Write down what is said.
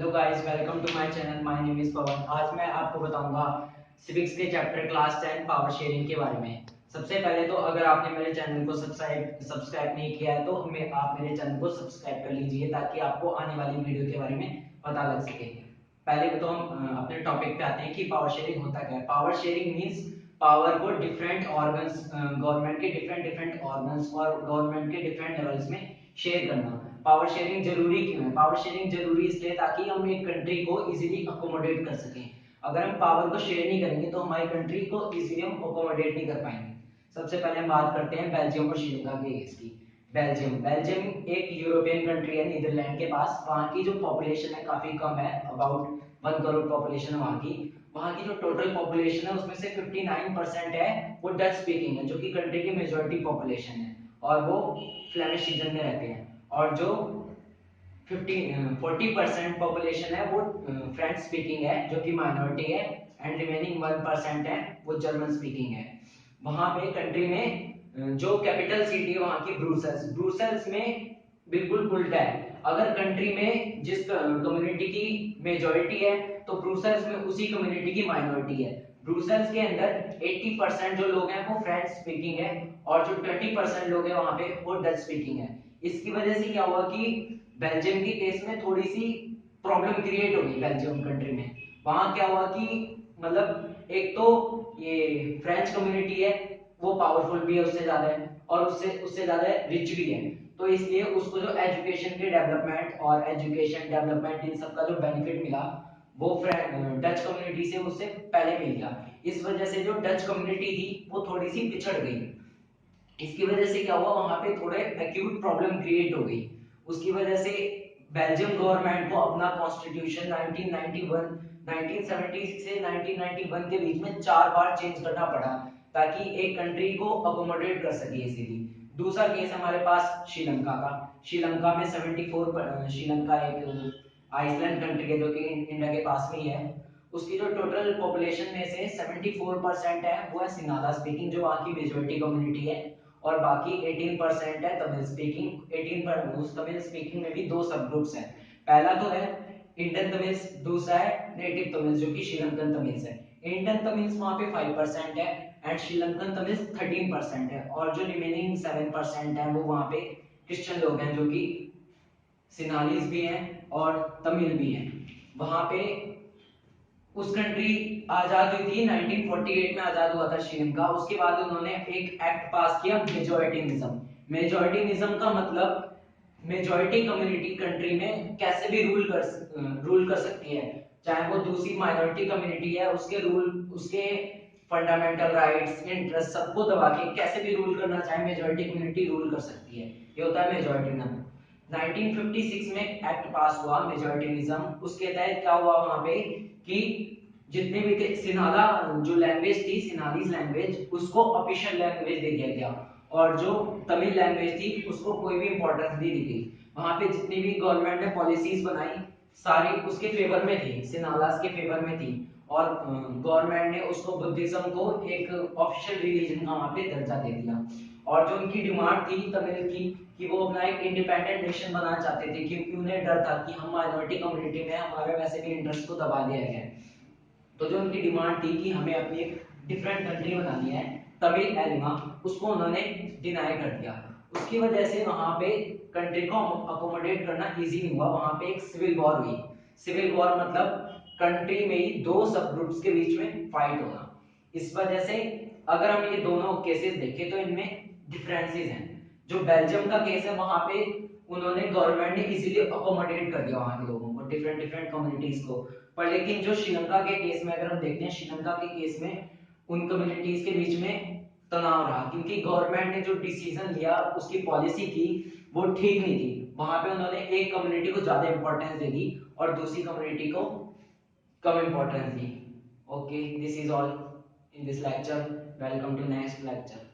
Hello guys, welcome to my channel. My name is Pawan. आज मैं आपको बताऊंगा सिविक्स के चैप्टर क्लास 10 पावर शेयरिंग के बारे में। सबसे पहले तो अगर आपने मेरे चैनल को सब्सक्राइब नहीं किया है तो आप मेरे चैनल को सब्सक्राइब कर लीजिए ताकि आपको आने वाली वीडियो के बारे में पता लग सके। पहले तो हम अपने टॉपिक पे आते हैं कि पावर शेयरिंग होता क्या है। पावर शेयरिंग मींस पावर को डिफरेंट ऑर्गन्स, गवर्नमेंट के डिफरेंट डिफरेंट ऑर्गन्स और गवर्नमेंट के डिफरेंट लेवल्स में शेयर करना। पावर शेयरिंग जरूरी क्यों है? पावर शेयरिंग जरूरी इसलिए ताकि हम एक कंट्री को इजीली अकोमोडेट कर सकें। अगर हम पावर को शेयर नहीं करेंगे तो हमारी कंट्री को इजीली हम अकोमोडेट नहीं कर पाएंगे। सबसे पहले हम बात करते हैं बेल्जियम और श्रीलंका के केस की। बेल्जियम बेल्जियम एक यूरोपियन कंट्री है, नीदरलैंड के पास। वहाँ की जो पॉपुलेशन है काफी कम है, अबाउट 1 करोड़ पॉपुलेशन है वहाँ की। वहाँ की जो टोटल पॉपुलेशन है उसमें से 59% है वो डच स्पीकिंग है, जो कि कंट्री की मेजॉरिटी पॉपुलेशन है, और वो फ्लेमिश रीजन में रहते हैं। और जो 40% पॉपुलेशन है वो फ्रेंच स्पीकिंग है, जो कि माइनॉरिटी है, एंड रिमेनिंग 1% है वो जर्मन स्पीकिंग है। वहां पे कंट्री में जो कैपिटल सिटी है वहां की ब्रुसेल्स। ब्रुसेल्स में बिल्कुल उल्टा है। अगर कंट्री में जिस कम्युनिटी की मेजॉरिटी है तो ब्रुसेल्स में उसी कम्युनिटी की माइनॉरिटी है। ब्रुसेल्स के अंदर 80% जो लोग हैं वो फ्रेंच स्पीकिंग है, और जो 20% लोग हैं वहां पे वो डच स्पीकिंग है। इसकी वजह से क्या हुआ कि बेल्जियम के केस में थोड़ी सी प्रॉब्लम क्रिएट हो गई बेल्जियम कंट्री में। वहां क्या हुआ कि मतलब एक तो ये फ्रेंच कम्युनिटी है वो पावरफुल भी है उससे ज्यादा है, और उससे उससे ज्यादा रिच भी है। तो इसलिए उसको जो एजुकेशन के डेवलपमेंट और एजुकेशन डेवलपमेंट इन सब का जो बेनिफिट मिला वो डच कम्युनिटी से उससे पहले मिल गया। इस वजह से जो डच कम्युनिटी थी वो थोड़ी सी पिछड़ गई। इसकी वजह से क्या हुआ, वहां पे थोड़े एक्यूट प्रॉब्लम क्रिएट हो गई। उसकी वजह से बेल्जियम गवर्नमेंट को अपना कॉन्स्टिट्यूशन 1970 से 1991 के बीच में 4 बार चेंज करना पड़ा ताकि एक कंट्री को अकोमोडेट कर सके इजीली। दूसरा केस हमारे पास श्रीलंका का। श्रीलंका में 74, श्रीलंका एक आइसलैंड कंट्री है जो कि इंडिया के पास में ही है। उसकी जो टोटल पॉपुलेशन में से 74% है वो है सिंगाला स्पीकिंग, जो वहाँ की मेजॉरिटी कम्युनिटी है, और बाकी 18% है तमिल स्पीकिंग। 18 उस तमिल स्पीकिंग में भी दो सब ग्रुप्स हैं। पहला तो है इंडियन तमिल्स, दूसरा है नेटिव तमिल्स जो कि श्रीलंकन तमिल्स है। इंडियन तमिल्स वहां पे 5% है एंड श्रीलंकन तमिल्स 13% है, और जो रिमेनिंग 7% है वो वहां पे क्रिश्चियन लोग हैं जो कि सिनालीज भी हैं और तमिल भी हैं। वहां पे उस कंट्री आजाद हुई थी 1948 में, आजाद हुआ था श्रीलंका। उसके बाद उन्होंने एक एक्ट पास किया, मेजॉरिटीनिज्म। मेजॉरिटीनिज्म का मतलब मेजॉरिटी कम्युनिटी कंट्री में कैसे भी रूल कर सकती है, चाहे वो दूसरी माइनॉरिटी कम्युनिटी है उसके उसके फंडामेंटल राइट्स इंटरेस्ट सबको दबा के कैसे भी रूल करना चाहे मेजॉरिटी कम्युनिटी रूल कर सकती है। ये होता है मेजॉरिटीनिज्म। 1956 में एक्ट पास हुआ मेजॉरिटीनिज्म। उसके तहत क्या हुआ वहां पे कि जितने भी थे सिनाला जो लैंग्वेज थी, सिनालीज लैंग्वेज, उसको ऑफिशियल लैंग्वेज दे दिया गया, और जो तमिल लैंग्वेज थी उसको कोई भी इंपॉर्टेंस नहीं दी गई। वहां पे जितनी भी गवर्नमेंट ने पॉलिसीज बनाई सारी उसके फेवर में थी, सिनालास के फेवर में थी, और गवर्नमेंट ने उसको बुद्धिज्म को एक ऑफिशियल रिलीजन का वहां पे दर्जा दे दिया। और जो उनकी डिमांड थी तमिल की कि वो अपना एक इंडिपेंडेंट नेशन बनाना चाहते थे, क्योंकि उन्हें डर था कि हम माइनॉरिटी कम्युनिटी में हमारे वैसे भी इंटरेस्ट को दबा दिया गया है। तो जो उनकी डिमांड थी कि हमें अपनी एक डिफरेंट कंट्री बनानी है, तमिल एलिमा, उसको उन्होंने डिनाई कर दिया। उसकी वजह से वहां पे कंट्री को अकोमोडेट करना इजी नहीं हुआ। वहां पे एक सिविल वॉर हुई। सिविल वॉर मतलब कंट्री में ही दो सब ग्रुप्स के बीच में फाइट होना। इस वजह से अगर हम ये दोनों केसेस देखें तो इनमें डिफरेंसेस हैं। जो बेल्जियम का केस है वहां पे उन्होंने गवर्नमेंट ने इजीली अकोमोडेट कर दिया वहां के लोगों को, डिफरेंट डिफरेंट कम्युनिटीज को। पर लेकिन जो श्रीलंका के केस में अगर हम देखते हैं, श्रीलंका के केस में उन कम्युनिटीज के बीच में तनाव रहा, क्योंकि गवर्नमेंट ने जो डिसीजन लिया, उसकी पॉलिसी की, वो ठीक नहीं थी। वहां पे उन्होंने एक कम्युनिटी को ज्यादा इंपॉर्टेंस दे दी और दूसरी कम्युनिटी को कम इंपॉर्टेंस दी। Okay, this is all in this lecture. Welcome to next lecture.